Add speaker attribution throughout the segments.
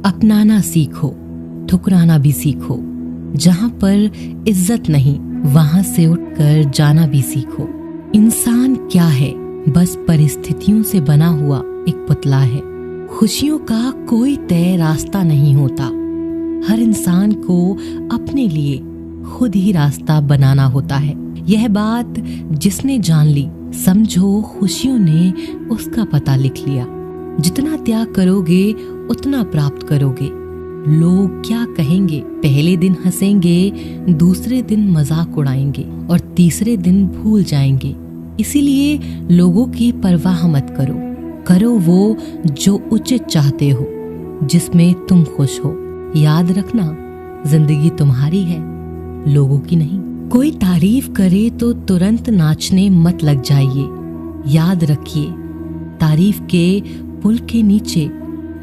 Speaker 1: अपनाना सीखो, ठुकराना भी सीखो। जहां पर इज्जत नहीं वहां से उठकर जाना भी सीखो। इंसान क्या है? बस परिस्थितियों से बना हुआ एक पुतला है। खुशियों का कोई तय रास्ता नहीं होता। हर इंसान को अपने लिए खुद ही रास्ता बनाना होता है। यह बात जिसने जान ली, समझो खुशियों ने उसका पता लिख लिया। जितना त्याग करोगे उतना प्राप्त करोगे। लोग क्या कहेंगे? पहले दिन हंसेंगे, दूसरे दिन मजाक उड़ाएंगे और तीसरे दिन भूल जाएंगे। इसीलिए लोगों की परवाह मत करो। करो वो जो उचित चाहते हो, जिसमें तुम खुश हो। याद रखना, जिंदगी तुम्हारी है, लोगों की नहीं। कोई तारीफ करे तो तुरंत नाचने मत लग जाइए। याद रखिए, तारीफ के पुल के नीचे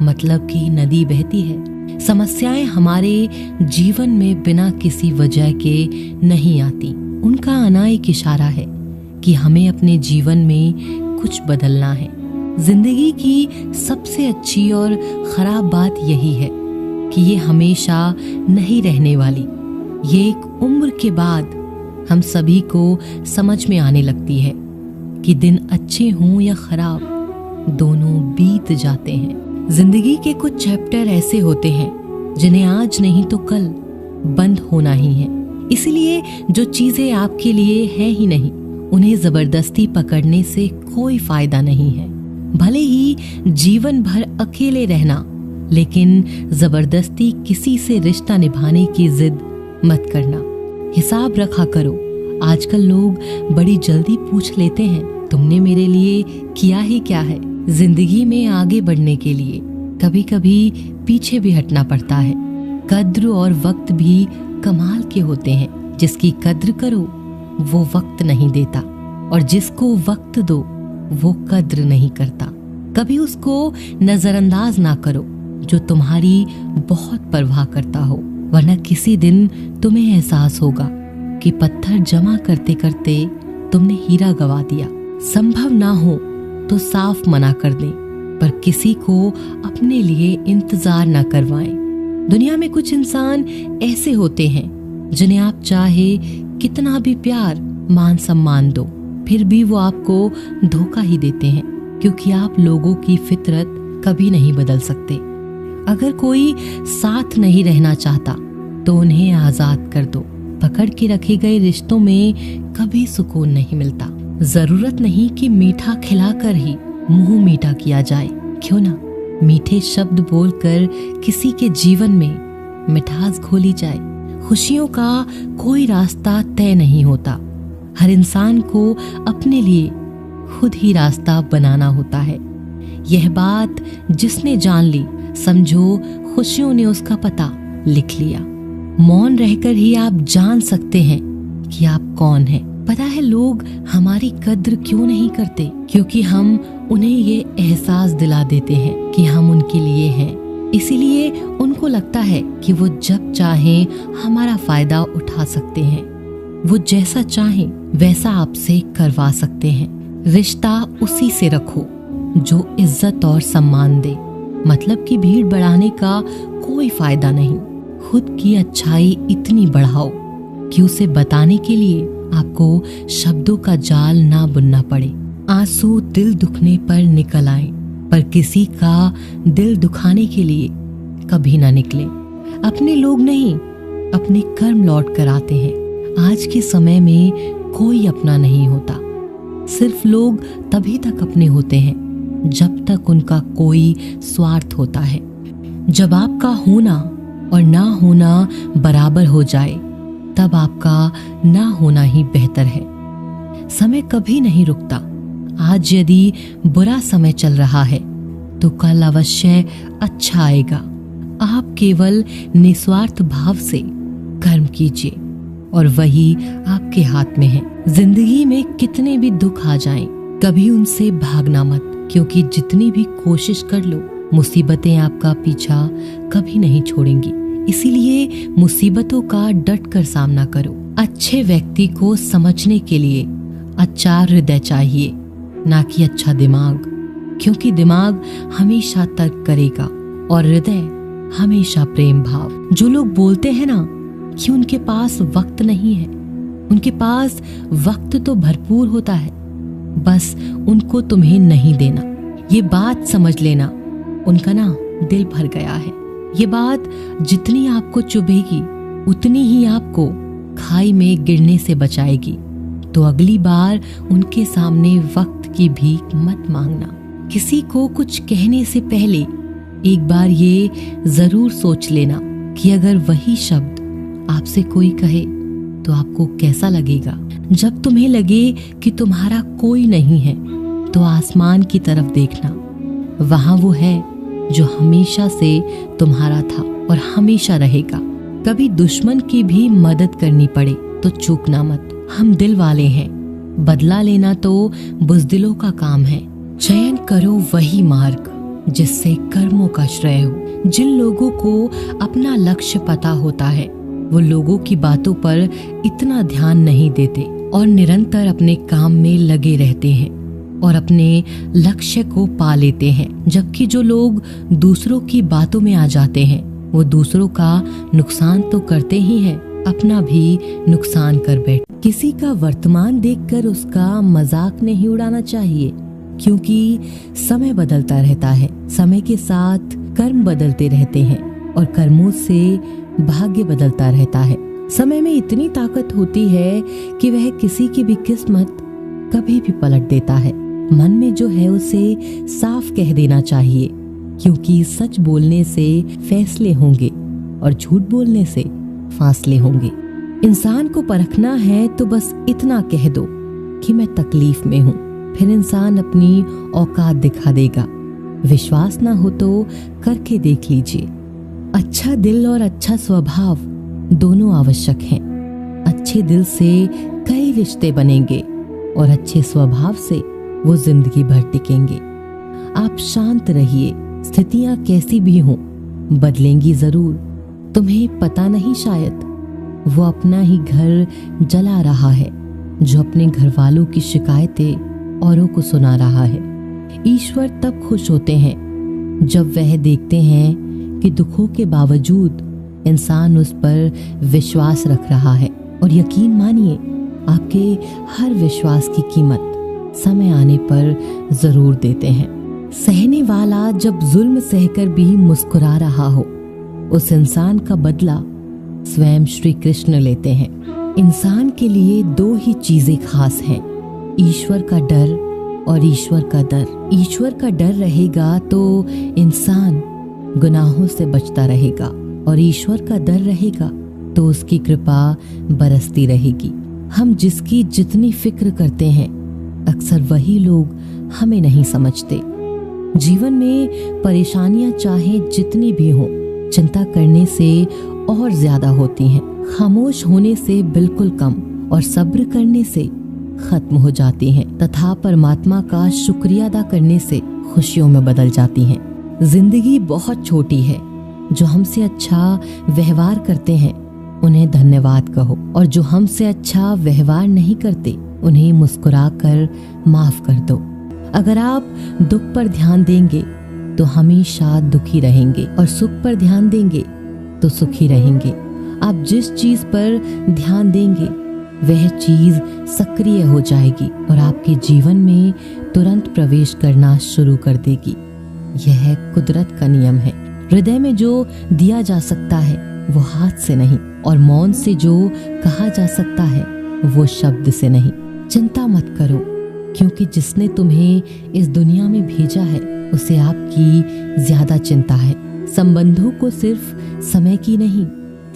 Speaker 1: मतलब की नदी बहती है। समस्याएं हमारे जीवन में बिना किसी वजह के नहीं आती। उनका आना एक इशारा है कि हमें अपने जीवन में कुछ बदलना है। जिंदगी की सबसे अच्छी और खराब बात यही है कि ये हमेशा नहीं रहने वाली। ये एक उम्र के बाद हम सभी को समझ में आने लगती है कि दिन अच्छे हों या खराब, दोनों बीत जाते हैं। जिंदगी के कुछ चैप्टर ऐसे होते हैं जिन्हें आज नहीं तो कल बंद होना ही है। इसलिए जो चीजें आपके लिए है ही नहीं, उन्हें जबरदस्ती पकड़ने से कोई फायदा नहीं है। भले ही जीवन भर अकेले रहना, लेकिन जबरदस्ती किसी से रिश्ता निभाने की जिद मत करना। हिसाब रखा करो। आजकल लोग बड़ी जल्दी पूछ लेते हैं, तुमने मेरे लिए किया ही क्या है? जिंदगी में आगे बढ़ने के लिए कभी कभी पीछे भी हटना पड़ता है। कद्र और वक्त भी कमाल के होते हैं। जिसकी कद्र करो वो वक्त नहीं देता, और जिसको वक्त दो वो कद्र नहीं करता। कभी उसको नजरअंदाज ना करो जो तुम्हारी बहुत परवाह करता हो, वरना किसी दिन तुम्हें एहसास होगा कि पत्थर जमा करते करते तुमने हीरा गवा दिया। संभव ना हो तो साफ मना कर दें, पर किसी को अपने लिए इंतजार ना करवाएं। दुनिया में कुछ इंसान ऐसे होते हैं जिन्हें आप चाहे कितना भी प्यार मान सम्मान दो, फिर भी वो आपको धोखा ही देते हैं, क्योंकि आप लोगों की फितरत कभी नहीं बदल सकते। अगर कोई साथ नहीं रहना चाहता तो उन्हें आजाद कर दो। पकड़ के रखे गए रिश्तों में कभी सुकून नहीं मिलता। जरूरत नहीं कि मीठा खिलाकर ही मुंह मीठा किया जाए। क्यों ना मीठे शब्द बोलकर किसी के जीवन में मिठास घोली जाए। खुशियों का कोई रास्ता तय नहीं होता। हर इंसान को अपने लिए खुद ही रास्ता बनाना होता है। यह बात जिसने जान ली, समझो खुशियों ने उसका पता लिख लिया। मौन रहकर ही आप जान सकते हैं कि आप कौन हैं। पता है लोग हमारी कद्र क्यों नहीं करते? क्योंकि हम उन्हें ये एहसास दिला देते हैं कि हम उनके लिए हैं। इसीलिए उनको लगता है कि वो जब चाहें हमारा फायदा उठा सकते हैं। वो जैसा चाहें वैसा आपसे करवा सकते हैं। रिश्ता उसी से रखो जो इज्जत और सम्मान दे। मतलब की भीड़ बढ़ाने का कोई फायदा नहीं। खुद की अच्छाई इतनी बढ़ाओ कि उसे बताने के लिए आपको शब्दों का जाल ना बुनना पड़े। आंसू दिल दुखने पर निकल आए, पर किसी का दिल दुखाने के लिए कभी ना निकले। अपने लोग नहीं, अपने कर्म लौट कर आते हैं। आज के समय में कोई अपना नहीं होता। सिर्फ लोग तभी तक अपने होते हैं जब तक उनका कोई स्वार्थ होता है। जब आपका होना और ना होना बराबर हो जाए, तब आपका ना होना ही बेहतर है। समय कभी नहीं रुकता। आज यदि बुरा समय चल रहा है तो कल अवश्य अच्छा आएगा। आप केवल निस्वार्थ भाव से कर्म कीजिए और वही आपके हाथ में है। जिंदगी में कितने भी दुख आ जाएं, कभी उनसे भागना मत, क्योंकि जितनी भी कोशिश कर लो, मुसीबतें आपका पीछा कभी नहीं छोड़ेंगी। इसीलिए मुसीबतों का डट कर सामना करो। अच्छे व्यक्ति को समझने के लिए अच्छा हृदय चाहिए, ना कि अच्छा दिमाग, क्योंकि दिमाग हमेशा तर्क करेगा और हृदय हमेशा प्रेम भाव। जो लोग बोलते हैं ना कि उनके पास वक्त नहीं है, उनके पास वक्त तो भरपूर होता है, बस उनको तुम्हें नहीं देना। ये बात समझ लेना, उनका ना दिल भर गया है। ये बात जितनी आपको चुभेगी उतनी ही आपको खाई में गिरने से बचाएगी। तो अगली बार उनके सामने वक्त की भीख मत मांगना। किसी को कुछ कहने से पहले एक बार ये जरूर सोच लेना कि अगर वही शब्द आपसे कोई कहे तो आपको कैसा लगेगा। जब तुम्हें लगे कि तुम्हारा कोई नहीं है तो आसमान की तरफ देखना, वहां वो है जो हमेशा से तुम्हारा था और हमेशा रहेगा। कभी दुश्मन की भी मदद करनी पड़े तो चूकना मत। हम दिल वाले हैं, बदला लेना तो बुज़दिलों का काम है। चयन करो वही मार्ग जिससे कर्मों का श्रेय हो। जिन लोगों को अपना लक्ष्य पता होता है वो लोगों की बातों पर इतना ध्यान नहीं देते और निरंतर अपने काम में लगे रहते हैं और अपने लक्ष्य को पा लेते हैं। जबकि जो लोग दूसरों की बातों में आ जाते हैं वो दूसरों का नुकसान तो करते ही हैं, अपना भी नुकसान कर बैठ। किसी का वर्तमान देखकर उसका मजाक नहीं उड़ाना चाहिए, क्योंकि समय बदलता रहता है। समय के साथ कर्म बदलते रहते हैं और कर्मों से भाग्य बदलता रहता है। समय में इतनी ताकत होती है कि वह किसी की भी किस्मत कभी भी पलट देता है। मन में जो है उसे साफ कह देना चाहिए, क्योंकि सच बोलने से फैसले होंगे और झूठ बोलने से फासले होंगे। इंसान को परखना है तो बस इतना कह दो कि मैं तकलीफ में हूँ, फिर इंसान अपनी औकात दिखा देगा। विश्वास ना हो तो करके देख लीजिए। अच्छा दिल और अच्छा स्वभाव दोनों आवश्यक हैं। अच्छे दिल से कई रिश्ते बनेंगे और अच्छे स्वभाव से वो जिंदगी भर टिकेंगे। आप शांत रहिए, स्थितियां कैसी भी हों बदलेंगी जरूर। तुम्हें पता नहीं शायद वो अपना ही घर जला रहा है जो अपने घर वालों की शिकायतें औरों को सुना रहा है। ईश्वर तब खुश होते हैं जब वह देखते हैं कि दुखों के बावजूद इंसान उस पर विश्वास रख रहा है। और यकीन मानिए, आपके हर विश्वास की कीमत समय आने पर जरूर देते हैं। सहने वाला जब जुल्म सहकर भी मुस्कुरा रहा हो, उस इंसान का बदला स्वयं श्री कृष्ण लेते हैं। इंसान के लिए दो ही चीजें खास हैं, ईश्वर का डर और ईश्वर का दर। ईश्वर का डर रहेगा तो इंसान गुनाहों से बचता रहेगा और ईश्वर का डर रहेगा तो उसकी कृपा बरसती रहेगी। हम जिसकी जितनी फिक्र करते हैं अक्सर वही लोग हमें नहीं समझते। जीवन में परेशानियां चाहे जितनी भी हों, चिंता करने से और ज्यादा होती हैं, खामोश होने से बिल्कुल कम और सब्र करने से खत्म हो जाती हैं, तथा परमात्मा का शुक्रिया अदा करने से खुशियों में बदल जाती हैं। जिंदगी बहुत छोटी है, जो हमसे अच्छा व्यवहार करते हैं उन्हें धन्यवाद कहो, और जो हमसे अच्छा व्यवहार नहीं करते उन्हें मुस्कुराकर माफ कर दो। अगर आप दुख पर ध्यान देंगे तो हमेशा दुखी रहेंगे और सुख पर ध्यान देंगे तो सुखी रहेंगे। आप जिस चीज पर ध्यान देंगे वह चीज सक्रिय हो जाएगी और आपके जीवन में तुरंत प्रवेश करना शुरू कर देगी। यह कुदरत का नियम है। हृदय में जो दिया जा सकता है वो हाथ से नहीं, और मौन से जो कहा जा सकता है वो शब्द से नहीं। चिंता मत करो, क्योंकि जिसने तुम्हें इस दुनिया में भेजा है उसे आपकी ज्यादा चिंता है। संबंधों को सिर्फ समय की नहीं,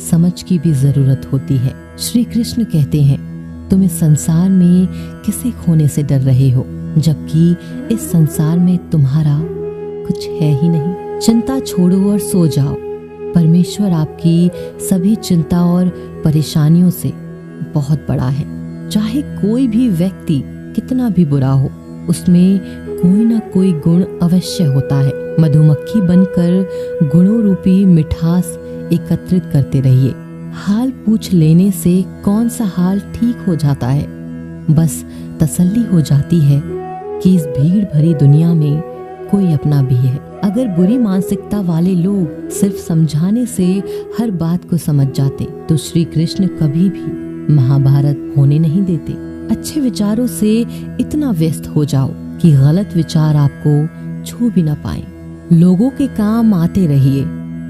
Speaker 1: समझ की भी जरूरत होती है। श्री कृष्ण कहते हैं, तुम इस संसार में किसे खोने से डर रहे हो, जबकि इस संसार में तुम्हारा कुछ है ही नहीं। चिंता छोड़ो और सो जाओ। परमेश्वर आपकी सभी चिंता और परेशानियों से बहुत बड़ा है। चाहे कोई भी व्यक्ति कितना भी बुरा हो, उसमें कोई ना कोई गुण अवश्य होता है। मधुमक्खी बनकर गुणों रूपी मिठास एकत्रित करते रहिए। हाल पूछ लेने से कौन सा हाल ठीक हो जाता है। बस तसल्ली हो जाती है कि इस भीड़ भरी दुनिया में कोई अपना भी है। अगर बुरी मानसिकता वाले लोग सिर्फ समझाने से हर बात को समझ जाते तो श्री कृष्ण कभी भी महाभारत होने नहीं देते। अच्छे विचारों से इतना व्यस्त हो जाओ कि गलत विचार आपको छू भी ना पाए। लोगों के काम आते रहिए,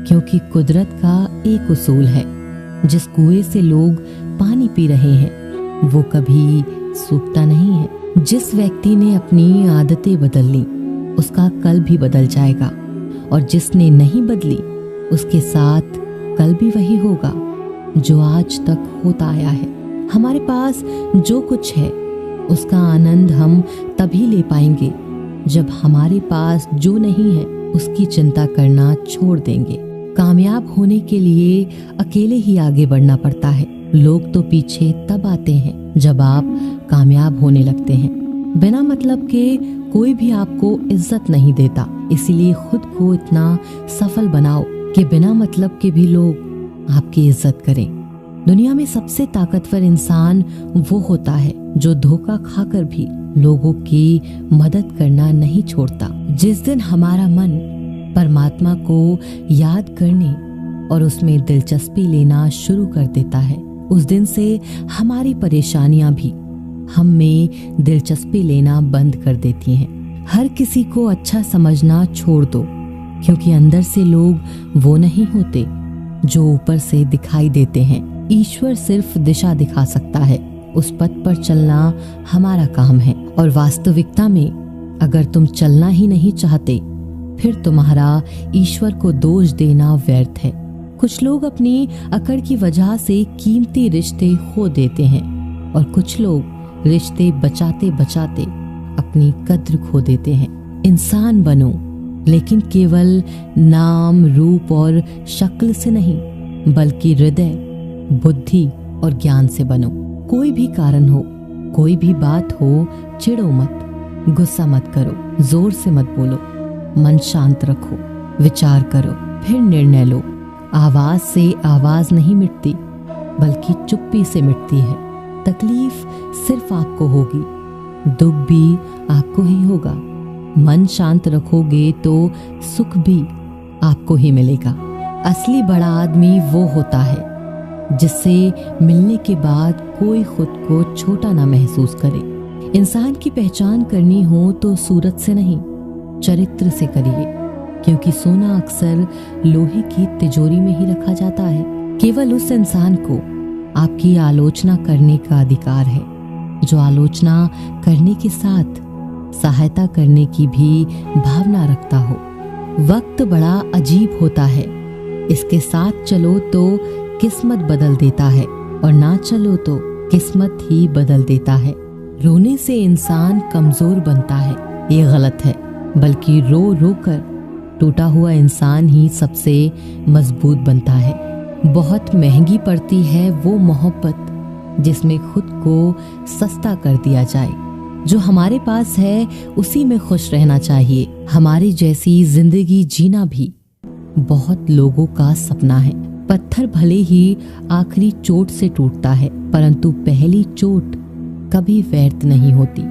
Speaker 1: क्योंकि कुदरत का एक उसूल है, जिस कुएं से लोग पानी पी रहे हैं वो कभी सूखता नहीं है। जिस व्यक्ति ने अपनी आदतें बदल ली उसका कल भी बदल जाएगा, और जिसने नहीं बदली उसके साथ कल भी वही होगा जो आज तक होता आया है। हमारे पास जो कुछ है उसका आनंद हम तभी ले पाएंगे जब हमारे पास जो नहीं है उसकी चिंता करना छोड़ देंगे। कामयाब होने के लिए अकेले ही आगे बढ़ना पड़ता है। लोग तो पीछे तब आते हैं जब आप कामयाब होने लगते हैं। बिना मतलब के कोई भी आपको इज्जत नहीं देता, इसीलिए खुद को इतना सफल बनाओ कि बिना मतलब के भी लोग आपकी इज्जत करें। दुनिया में सबसे ताकतवर इंसान वो होता है जो धोखा खाकर भी लोगों की मदद करना नहीं छोड़ता। जिस दिन हमारा मन परमात्मा को याद करने और उसमें दिलचस्पी लेना शुरू कर देता है, उस दिन से हमारी परेशानियां भी हम में दिलचस्पी लेना बंद कर देती हैं। हर किसी को अच्छा समझना छोड़ दो, क्योंकि अंदर से लोग वो नहीं होते जो ऊपर से दिखाई देते हैं। ईश्वर सिर्फ दिशा दिखा सकता है, उस पथ पर चलना हमारा काम है। और वास्तविकता में अगर तुम चलना ही नहीं चाहते फिर तुम्हारा ईश्वर को दोष देना व्यर्थ है। कुछ लोग अपनी अकड़ की वजह से कीमती रिश्ते खो देते हैं, और कुछ लोग रिश्ते बचाते बचाते अपनी कद्र खो देते हैं। इंसान बनो, लेकिन केवल नाम, रूप और शक्ल से नहीं, बल्कि हृदय, बुद्धि और ज्ञान से बनो। कोई भी कारण हो, कोई भी बात हो, चिढ़ो मत, गुस्सा मत करो, जोर से मत बोलो, मन शांत रखो, विचार करो, फिर निर्णय लो। आवाज से आवाज नहीं मिटती, बल्कि चुप्पी से मिटती है। तकलीफ सिर्फ आपको होगी, दुख भी आपको ही होगा। मन शांत रखोगे तो सुख भी आपको ही मिलेगा। असली बड़ा आदमी वो होता है जिससे मिलने के बाद कोई खुद को छोटा ना महसूस करे। इंसान की पहचान करनी हो तो सूरत से नहीं, चरित्र से करिए, क्योंकि सोना अक्सर लोहे की तिजोरी में ही रखा जाता है। केवल उस इंसान को आपकी आलोचना करने का अधिकार है जो आलोचना करने के साथ सहायता करने की भी भावना रखता हो। वक्त बड़ा अजीब होता है, इसके साथ चलो तो किस्मत बदल देता है, और ना चलो तो किस्मत ही बदल देता है। रोने से इंसान कमजोर बनता है, ये गलत है, बल्कि रो रो कर टूटा हुआ इंसान ही सबसे मजबूत बनता है। बहुत महंगी पड़ती है वो मोहब्बत जिसमें खुद को सस्ता कर दिया जाए। जो हमारे पास है उसी में खुश रहना चाहिए। हमारी जैसी जिंदगी जीना भी बहुत लोगों का सपना है। पत्थर भले ही आखिरी चोट से टूटता है, परंतु पहली चोट कभी व्यर्थ नहीं होती।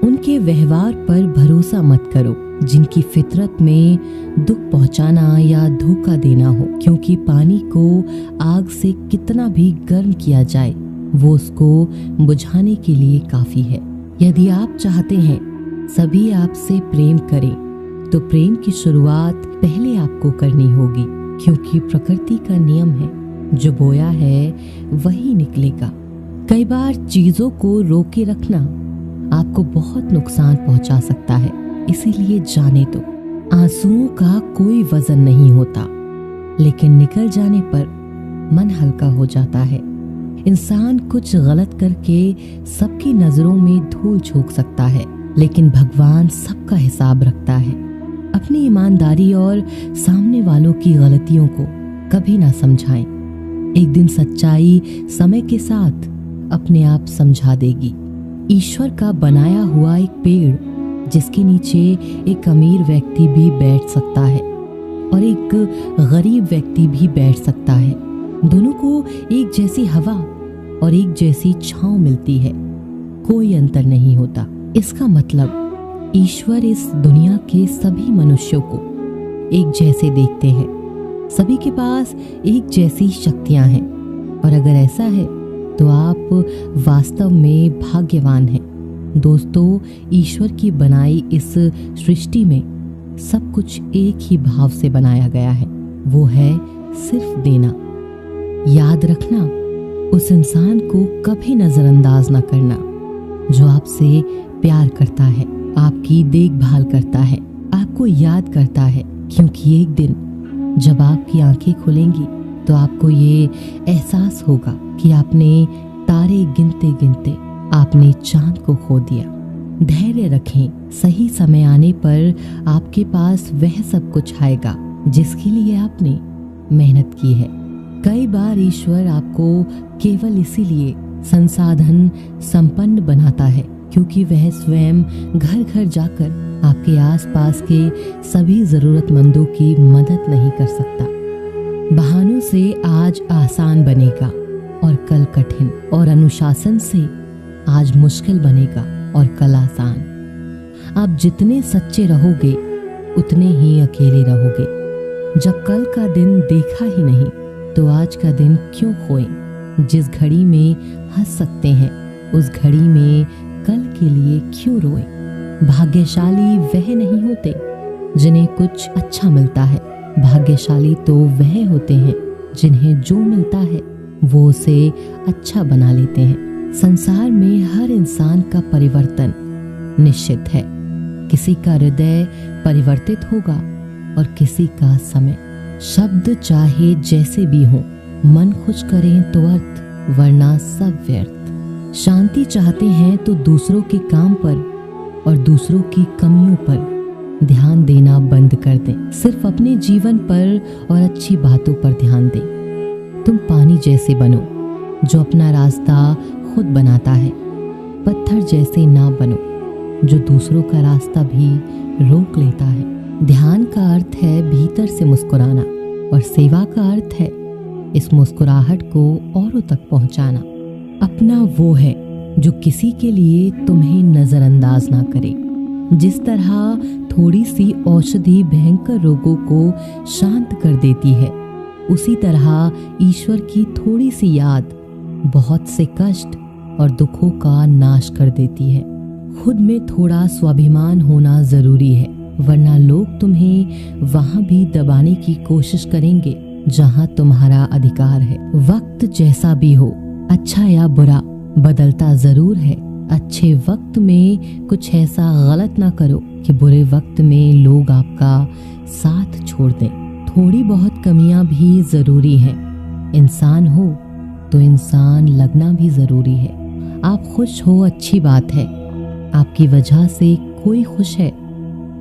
Speaker 1: उनके व्यवहार पर भरोसा मत करो जिनकी फितरत में दुख पहुंचाना या धोखा देना हो, क्योंकि पानी को आग से कितना भी गर्म किया जाए वो उसको बुझाने के लिए काफी है। यदि आप चाहते हैं सभी आपसे प्रेम करें तो प्रेम की शुरुआत पहले आपको करनी होगी, क्योंकि प्रकृति का नियम है, जो बोया है वही निकलेगा। कई बार चीजों को रोके रखना आपको बहुत नुकसान पहुंचा सकता है, इसीलिए जाने दो। आंसुओं का कोई वजन नहीं होता, लेकिन निकल जाने पर मन हल्का हो जाता है। इंसान कुछ गलत करके सबकी नजरों में धूल झोंक सकता है, लेकिन भगवान सबका हिसाब रखता है। अपनी ईमानदारी और सामने वालों की गलतियों को कभी ना समझाएं। एक दिन सच्चाई समय के साथ अपने आप समझा देगी। ईश्वर का बनाया हुआ एक पेड़ जिसके नीचे एक अमीर व्यक्ति भी बैठ सकता है और एक गरीब व्यक्ति भी बैठ सकता है। दोनों को एक जैसी हवा और एक जैसी छांव मिलती है, कोई अंतर नहीं होता। इसका मतलब ईश्वर इस दुनिया के सभी मनुष्यों को एक जैसे देखते हैं। सभी के पास एक जैसी शक्तियां हैं और अगर ऐसा है तो आप वास्तव में भाग्यवान हैं। दोस्तों, ईश्वर की बनाई इस सृष्टि में सब कुछ एक ही भाव से बनाया गया है, वो है सिर्फ देना। याद रखना, उस इंसान को कभी नजरअंदाज ना करना जो आपसे प्यार करता है, आपकी देखभाल करता है, आपको याद करता है, क्योंकि एक दिन जब आपकी आंखें खुलेंगी तो आपको ये एहसास होगा कि आपने तारे गिनते गिनते आपने चांद को खो दिया। धैर्य रखें, सही समय आने पर आपके पास वह सब कुछ आएगा जिसके लिए आपने मेहनत की है। कई बार ईश्वर आपको केवल इसीलिए संसाधन संपन्न बनाता है क्योंकि वह स्वयं घर घर जाकर आपके आसपास के सभी जरूरतमंदों की मदद नहीं कर सकता। बहानों से आज आसान बनेगा और कल कठिन, और अनुशासन से आज मुश्किल बनेगा और कल आसान। आप जितने सच्चे रहोगे उतने ही अकेले रहोगे। जब कल का दिन देखा ही नहीं तो आज का दिन क्यों खोएं? जिस घड़ी में हंस सकते हैं उस घड़ी में कल के लिए क्यों रोएं? भाग्यशाली वह नहीं होते जिन्हें कुछ अच्छा मिलता है, भाग्यशाली तो वह होते हैं जिन्हें जो मिलता है वो उसे अच्छा बना लेते हैं। संसार में हर इंसान का परिवर्तन निश्चित है। किसी का हृदय परिवर्तित होगा और किसी का समय। शब्द चाहे जैसे भी हो, मन खुश करें तो अर्थ, वरना सब व्यर्थ। शांति चाहते हैं तो दूसरों के काम पर और दूसरों की कमियों पर ध्यान देना बंद कर दें। सिर्फ अपने जीवन पर और अच्छी बातों पर ध्यान दें। तुम पानी जैसे बनो जो अपना रास्ता खुद बनाता है। पत्थर जैसे ना बनो जो दूसरों का रास्ता भी रोक लेता है। ध्यान का अर्थ है भीतर से मुस्कुराना और सेवा का अर्थ है इस मुस्कुराहट को औरों तक पहुंचाना। अपना वो है जो किसी के लिए तुम्हें नजरअंदाज ना करे। जिस तरह थोड़ी सी औषधि भयंकर रोगों को शांत कर देती है, उसी तरह ईश्वर की थोड़ी सी याद बहुत से कष्ट और दुखों का नाश कर देती है। खुद में थोड़ा स्वाभिमान होना जरूरी है, वरना लोग तुम्हें वहां भी दबाने की कोशिश करेंगे जहां तुम्हारा अधिकार है। वक्त जैसा भी हो, अच्छा या बुरा, बदलता जरूर है। अच्छे वक्त में कुछ ऐसा गलत ना करो कि बुरे वक्त में लोग आपका साथ छोड़ दें। थोड़ी बहुत कमियां भी जरूरी हैं। इंसान हो तो इंसान लगना भी जरूरी है। आप खुश हो अच्छी बात है, आपकी वजह से कोई खुश है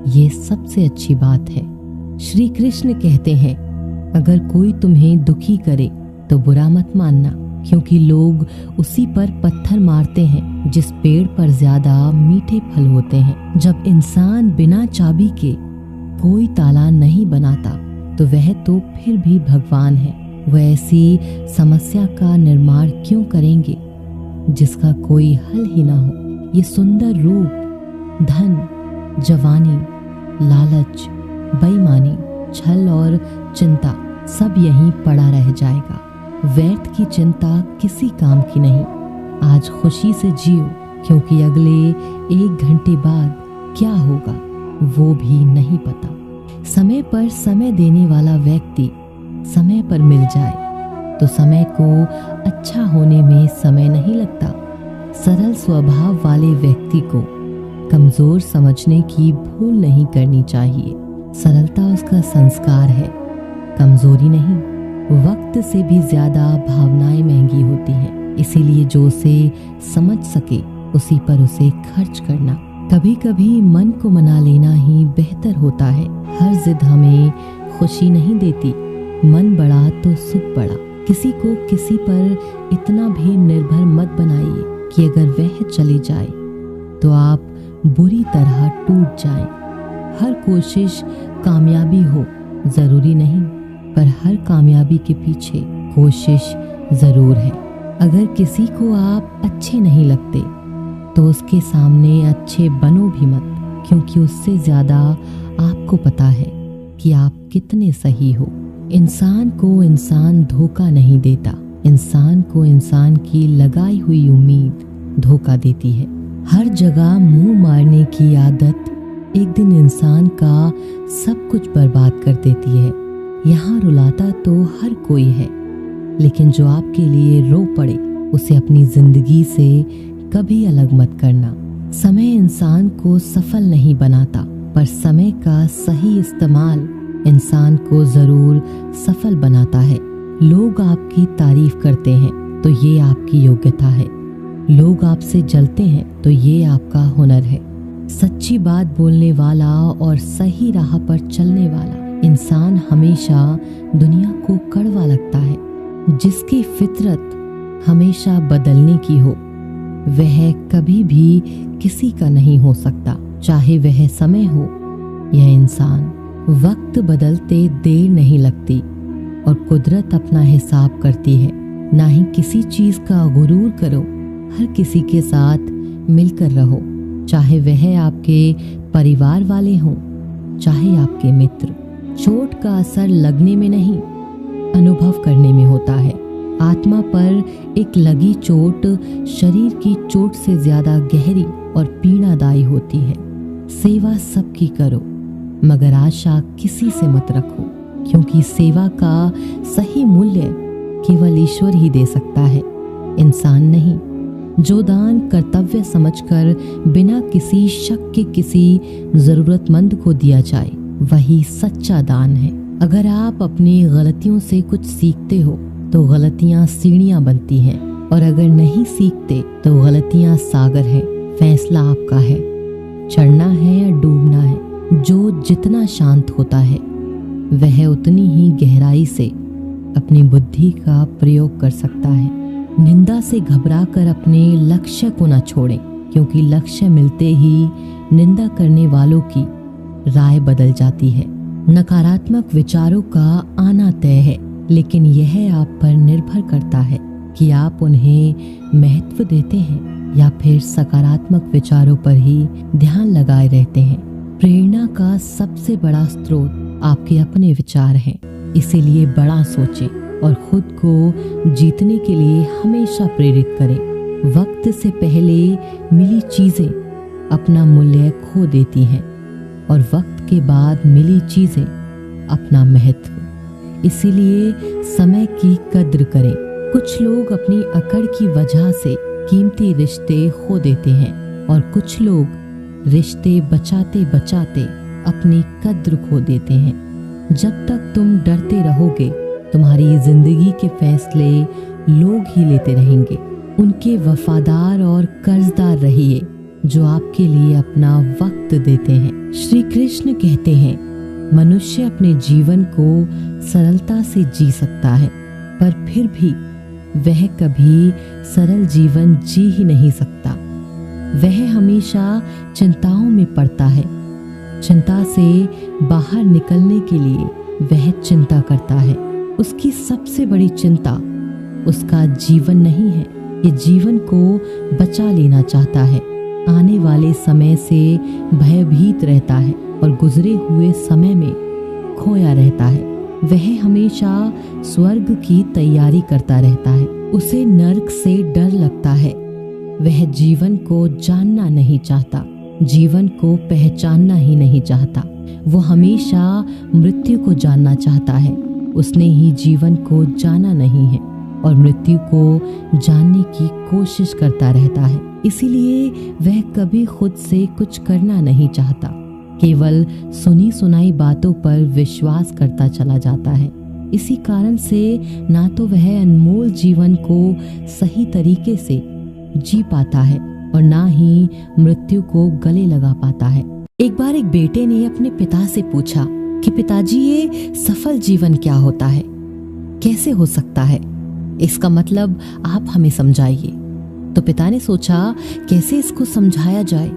Speaker 1: ये सबसे अच्छी बात है। श्री कृष्ण कहते हैं, अगर कोई तुम्हें दुखी करे तो बुरा मत मानना, क्योंकि लोग उसी पर पत्थर मारते हैं जिस पेड़ पर ज्यादा मीठे फल होते हैं। जब इंसान बिना चाबी के कोई ताला नहीं बनाता तो वह तो फिर भी भगवान है। वह ऐसी समस्या का निर्माण क्यों करेंगे जिसका कोई हल ही ना हो। ये सुंदर रूप, धन, जवानी, लालच, बेईमानी, छल और चिंता सब यहीं पड़ा रह जाएगा। व्यर्थ की चिंता किसी काम की नहीं। आज खुशी से जियो, क्योंकि अगले 1 घंटे बाद क्या होगा वो भी नहीं पता। समय पर समय देने वाला व्यक्ति समय पर मिल जाए तो समय को अच्छा होने में समय नहीं लगता। सरल स्वभाव वाले व्यक्ति को कमजोर समझने की भूल नहीं करनी चाहिए। सरलता उसका संस्कार है, कमजोरी नहीं। वक्त से भी ज्यादा भावनाएं महंगी होती हैं, इसीलिए जो उसे समझ सके उसी पर उसे खर्च करना। कभी कभी मन को मना लेना ही बेहतर होता है। हर जिद हमें खुशी नहीं देती। मन बड़ा तो सुख बड़ा। किसी को किसी पर इतना भी निर्भर मत बनाइए कि अगर वह चले जाए तो आप बुरी तरह टूट जाएं। हर कोशिश कामयाबी हो जरूरी नहीं, पर हर कामयाबी के पीछे कोशिश जरूर है। अगर किसी को आप अच्छे नहीं लगते तो उसके सामने अच्छे बनो भी मत, क्योंकि उससे ज्यादा आपको पता है कि आप कितने सही हो। इंसान को इंसान धोखा नहीं देता, इंसान को इंसान की लगाई हुई उम्मीद धोखा देती है। हर जगह मुंह मारने की आदत एक दिन इंसान का सब कुछ बर्बाद कर देती है। यहाँ रुलाता तो हर कोई है, लेकिन जो आपके लिए रो पड़े उसे अपनी जिंदगी से कभी अलग मत करना। समय इंसान को सफल नहीं बनाता, पर समय का सही इस्तेमाल इंसान को जरूर सफल बनाता है। लोग आपकी तारीफ करते हैं तो ये आपकी योग्यता है, लोग आपसे जलते हैं तो ये आपका हुनर है। सच्ची बात बोलने वाला और सही राह पर चलने वाला इंसान हमेशा दुनिया को कड़वा लगता है। जिसकी फितरत हमेशा बदलने की हो वह कभी भी किसी का नहीं हो सकता, चाहे वह समय हो या इंसान। वक्त बदलते देर नहीं लगती और कुदरत अपना हिसाब करती है। ना ही किसी चीज का गुरूर करो, हर किसी के साथ मिलकर रहो, चाहे वह आपके परिवार वाले हों चाहे आपके मित्र। चोट का असर लगने में नहीं, अनुभव करने में होता है। आत्मा पर एक लगी चोट शरीर की चोट से ज्यादा गहरी और पीड़ादायी होती है। सेवा सबकी करो, मगर आशा किसी से मत रखो, क्योंकि सेवा का सही मूल्य केवल ईश्वर ही दे सकता है, इंसान नहीं। जो दान कर्तव्य समझकर बिना किसी शक के किसी जरूरतमंद को दिया जाए वही सच्चा दान है। अगर आप अपनी गलतियों से कुछ सीखते हो तो गलतियां सीढ़ियां बनती हैं, और अगर नहीं सीखते तो गलतियां सागर हैं। फैसला आपका है, चढ़ना है या डूबना है। जो जितना शांत होता है वह उतनी ही गहराई से अपनी बुद्धि का प्रयोग कर सकता है। निंदा से घबराकर अपने लक्ष्य को न छोड़ें, क्योंकि लक्ष्य मिलते ही निंदा करने वालों की राय बदल जाती है। नकारात्मक विचारों का आना तय है, लेकिन यह आप पर निर्भर करता है कि आप उन्हें महत्व देते हैं या फिर सकारात्मक विचारों पर ही ध्यान लगाए रहते हैं। प्रेरणा का सबसे बड़ा स्रोत आपके अपने विचार हैं, इसीलिए बड़ा सोचें और खुद को जीतने के लिए हमेशा प्रेरित करें। वक्त से पहले मिली चीजें अपना मूल्य खो देती हैं और वक्त के बाद मिली चीजें अपना महत्व। इसीलिए समय की कद्र करें। कुछ लोग अपनी अकड़ की वजह से कीमती रिश्ते खो देते हैं और कुछ लोग रिश्ते बचाते बचाते अपनी कद्र खो देते हैं। जब तक तुम डरते रहोगे तुम्हारी जिंदगी के फैसले लोग ही लेते रहेंगे। उनके वफादार और कर्जदार रहिए जो आपके लिए अपना वक्त देते हैं। श्री कृष्ण कहते हैं, मनुष्य अपने जीवन को सरलता से जी सकता है, पर फिर भी वह कभी सरल जीवन जी ही नहीं सकता। वह हमेशा चिंताओं में पड़ता है। चिंता से बाहर निकलने के लिए वह चिंता करता है। उसकी सबसे बड़ी चिंता उसका जीवन नहीं है, ये जीवन को बचा लेना चाहता है। आने वाले समय से भयभीत रहता है और गुजरे हुए समय में खोया रहता है। वह हमेशा स्वर्ग की तैयारी करता रहता है। उसे नर्क से डर लगता है। वह जीवन को जानना नहीं चाहता, जीवन को पहचानना ही नहीं चाहता। वो हमेशा मृत्यु को जानना चाहता है। उसने ही जीवन को जाना नहीं है और मृत्यु को जानने की कोशिश करता रहता है। इसीलिए वह कभी खुद से कुछ करना नहीं चाहता, केवल सुनी सुनाई बातों पर विश्वास करता चला जाता है। इसी कारण से ना तो वह अनमोल जीवन को सही तरीके से जी पाता है और ना ही मृत्यु को गले लगा पाता है। एक बार एक बेटे ने अपने पिता से पूछा कि पिताजी, ये सफल जीवन क्या होता है, कैसे हो सकता है? इसका मतलब आप हमें समझाइए। तो पिता ने सोचा कैसे इसको समझाया जाए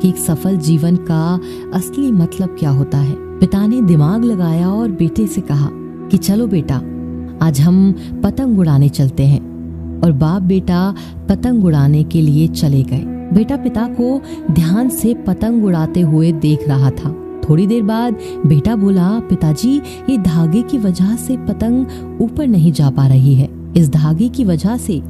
Speaker 1: कि एक सफल जीवन का असली मतलब क्या होता है। पिता ने दिमाग लगाया और बेटे से कहा कि चलो बेटा, आज हम पतंग उड़ाने चलते हैं। और बाप बेटा पतंग उड़ाने के लिए चले गए। बेटा पिता को ध्यान से पतंग उड़ाते हुए देख रहा था। थोड़ी देर बाद बेटा बोला, पिताजी, ये धागे की वजह से पतंग ऊपर नहीं जा पा रही है। इस धागे की वजह से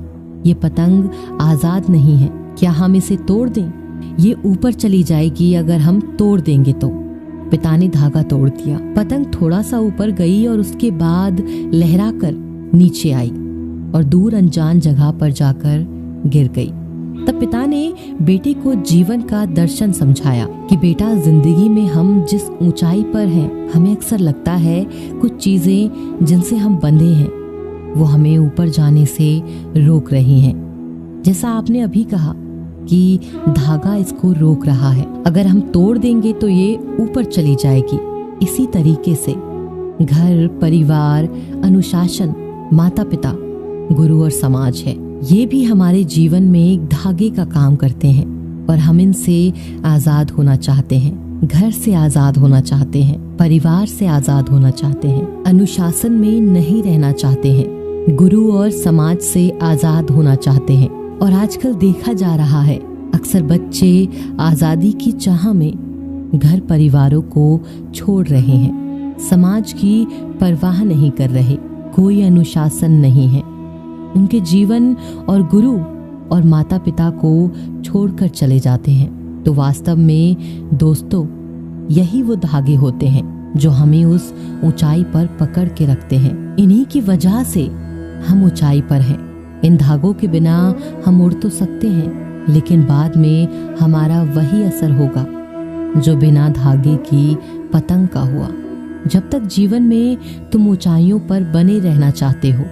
Speaker 1: ये पतंग आजाद नहीं है। क्या हम इसे तोड़ दें? ये ऊपर चली जाएगी अगर हम तोड़ देंगे तो। पिता ने धागा तोड़ दिया। पतंग थोड़ा सा ऊपर गई और उसके बाद लहराकर नीचे आई और दूर अनजान जगह पर जाकर गिर गई। तब पिता ने बेटे को जीवन का दर्शन समझाया कि बेटा, जिंदगी में हम जिस ऊंचाई पर हैं, हमें अक्सर लगता है कुछ चीजें जिनसे हम बंधे हैं वो हमें ऊपर जाने से रोक रही हैं। जैसा आपने अभी कहा कि धागा इसको रोक रहा है, अगर हम तोड़ देंगे तो ये ऊपर चली जाएगी। इसी तरीके से घर, परिवार, अनुशासन, माता पिता, गुरु और समाज है, ये भी हमारे जीवन में एक धागे का काम करते हैं और हम इनसे आजाद होना चाहते हैं। घर से आजाद होना चाहते हैं, परिवार से आजाद होना चाहते हैं, अनुशासन में नहीं रहना चाहते हैं, गुरु और समाज से आजाद होना चाहते हैं। और आजकल देखा जा रहा है, अक्सर बच्चे आजादी की चाह में घर परिवारों को छोड़ रहे हैं, समाज की परवाह नहीं कर रहे, कोई अनुशासन नहीं है। उनके जीवन और गुरु और माता पिता को छोड़कर चले जाते हैं। तो वास्तव में दोस्तों, यही वो धागे होते हैं जो हमें उस ऊंचाई पर पकड़ के रखते हैं। इन्हीं की वजह से हम ऊंचाई पर हैं। इन धागों के बिना हम उड़ तो सकते हैं, लेकिन बाद में हमारा वही असर होगा जो बिना धागे की पतंग का हुआ। जब तक जीवन में तुम ऊंचाइयों पर बने रहना चाहते हो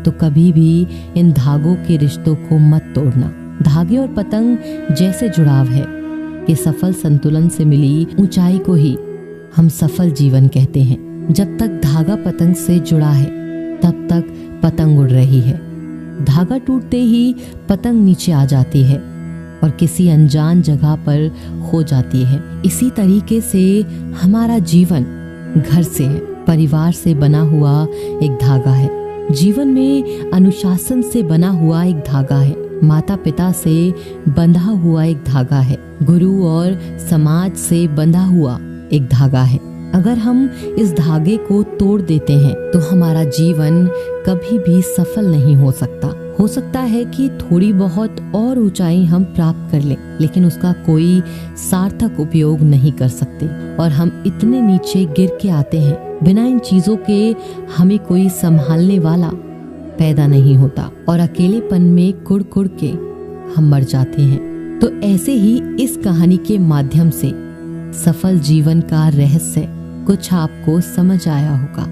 Speaker 1: तो कभी भी इन धागों के रिश्तों को मत तोड़ना। धागे और पतंग जैसे जुड़ाव है कि सफल संतुलन से मिली ऊंचाई को ही हम सफल जीवन कहते हैं। जब तक धागा पतंग से जुड़ा है तब तक पतंग उड़ रही है। धागा टूटते ही पतंग नीचे आ जाती है और किसी अनजान जगह पर खो जाती है। इसी तरीके से हमारा जीवन घर से है, परिवार से बना हुआ एक धागा है। जीवन में अनुशासन से बना हुआ एक धागा है, माता पिता से बंधा हुआ एक धागा है, गुरु और समाज से बंधा हुआ एक धागा है। अगर हम इस धागे को तोड़ देते हैं तो हमारा जीवन कभी भी सफल नहीं हो सकता। हो सकता है कि थोड़ी बहुत और ऊंचाई हम प्राप्त कर लें, लेकिन उसका कोई सार्थक उपयोग नहीं कर सकते और हम इतने नीचे गिर के आते हैं, बिना इन चीजों के हमें कोई संभालने वाला पैदा नहीं होता और अकेलेपन में कुड़ कुड़ के हम मर जाते हैं। तो ऐसे ही इस कहानी के माध्यम से सफल जीवन का रहस्य कुछ आपको समझ आया होगा।